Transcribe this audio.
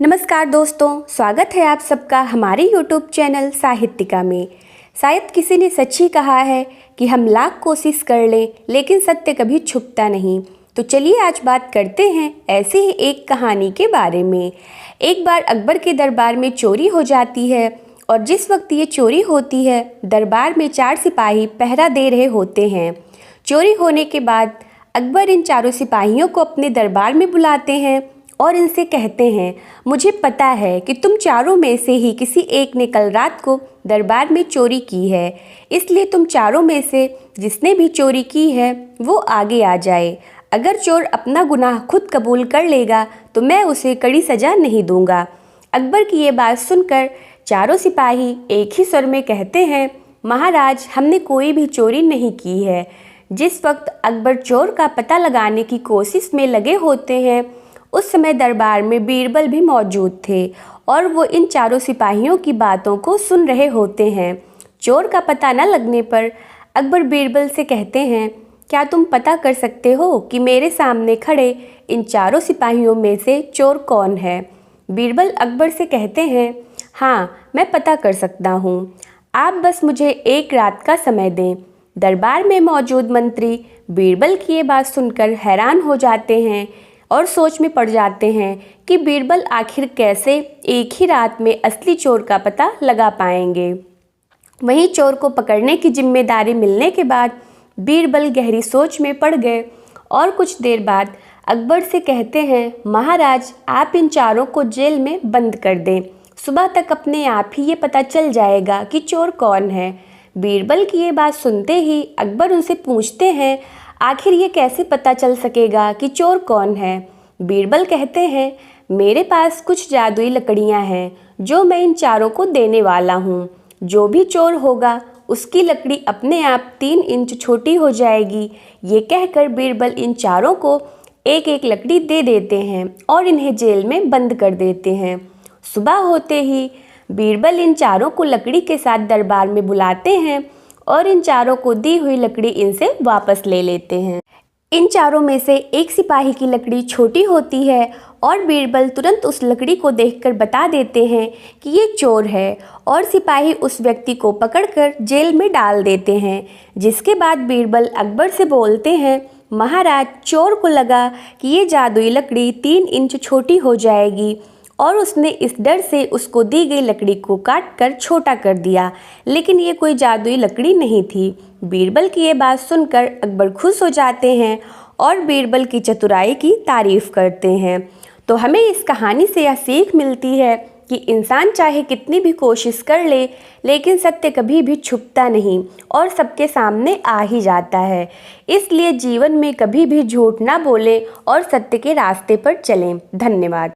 नमस्कार दोस्तों, स्वागत है आप सबका हमारे YouTube चैनल साहित्यिका में। शायद किसी ने सच ही कहा है कि हम लाख कोशिश कर लें लेकिन सत्य कभी छुपता नहीं। तो चलिए आज बात करते हैं ऐसे ही एक कहानी के बारे में। एक बार अकबर के दरबार में चोरी हो जाती है और जिस वक्त ये चोरी होती है दरबार में 4 सिपाही पहरा दे रहे होते हैं। चोरी होने के बाद अकबर इन चारों सिपाहियों को अपने दरबार में बुलाते हैं और इनसे कहते हैं, मुझे पता है कि तुम चारों में से ही किसी एक ने कल रात को दरबार में चोरी की है, इसलिए तुम चारों में से जिसने भी चोरी की है वो आगे आ जाए। अगर चोर अपना गुनाह खुद कबूल कर लेगा तो मैं उसे कड़ी सज़ा नहीं दूंगा। अकबर की ये बात सुनकर चारों सिपाही एक ही स्वर में कहते हैं, महाराज, हमने कोई भी चोरी नहीं की है। जिस वक्त अकबर चोर का पता लगाने की कोशिश में लगे होते हैं उस समय दरबार में बीरबल भी मौजूद थे और वो इन चारों सिपाहियों की बातों को सुन रहे होते हैं। चोर का पता न लगने पर अकबर बीरबल से कहते हैं, क्या तुम पता कर सकते हो कि मेरे सामने खड़े इन चारों सिपाहियों में से चोर कौन है? बीरबल अकबर से कहते हैं, हाँ, मैं पता कर सकता हूँ। आप बस मुझे एक रात का समय दें। दरबार में मौजूद मंत्री बीरबल की ये बात सुनकर हैरान हो जाते हैं और सोच में पड़ जाते हैं कि बीरबल आखिर कैसे एक ही रात में असली चोर का पता लगा पाएंगे। वहीं चोर को पकड़ने की जिम्मेदारी मिलने के बाद बीरबल गहरी सोच में पड़ गए और कुछ देर बाद अकबर से कहते हैं, महाराज, आप इन चारों को जेल में बंद कर दें। सुबह तक अपने आप ही ये पता चल जाएगा कि चोर कौन है। बीरबल की ये बात सुनते ही अकबर उनसे पूछते हैं, आखिर ये कैसे पता चल सकेगा कि चोर कौन है? बीरबल कहते हैं, मेरे पास कुछ जादुई लकड़ियां हैं जो मैं इन चारों को देने वाला हूँ। जो भी चोर होगा उसकी लकड़ी अपने आप 3 इंच छोटी हो जाएगी। ये कहकर बीरबल इन चारों को एक एक लकड़ी दे देते हैं और इन्हें जेल में बंद कर देते हैं। सुबह होते ही बीरबल इन चारों को लकड़ी के साथ दरबार में बुलाते हैं और इन चारों को दी हुई लकड़ी इनसे वापस ले लेते हैं। इन चारों में से एक सिपाही की लकड़ी छोटी होती है और बीरबल तुरंत उस लकड़ी को देखकर बता देते हैं कि ये चोर है और सिपाही उस व्यक्ति को पकड़कर जेल में डाल देते हैं। जिसके बाद बीरबल अकबर से बोलते हैं, महाराज, चोर को लगा कि ये जादुई लकड़ी 3 इंच छोटी हो जाएगी और उसने इस डर से उसको दी गई लकड़ी को काट कर छोटा कर दिया, लेकिन ये कोई जादुई लकड़ी नहीं थी। बीरबल की ये बात सुनकर अकबर खुश हो जाते हैं और बीरबल की चतुराई की तारीफ करते हैं। तो हमें इस कहानी से यह सीख मिलती है कि इंसान चाहे कितनी भी कोशिश कर ले लेकिन सत्य कभी भी छुपता नहीं और सबके सामने आ ही जाता है। इसलिए जीवन में कभी भी झूठ ना बोलें और सत्य के रास्ते पर चलें। धन्यवाद।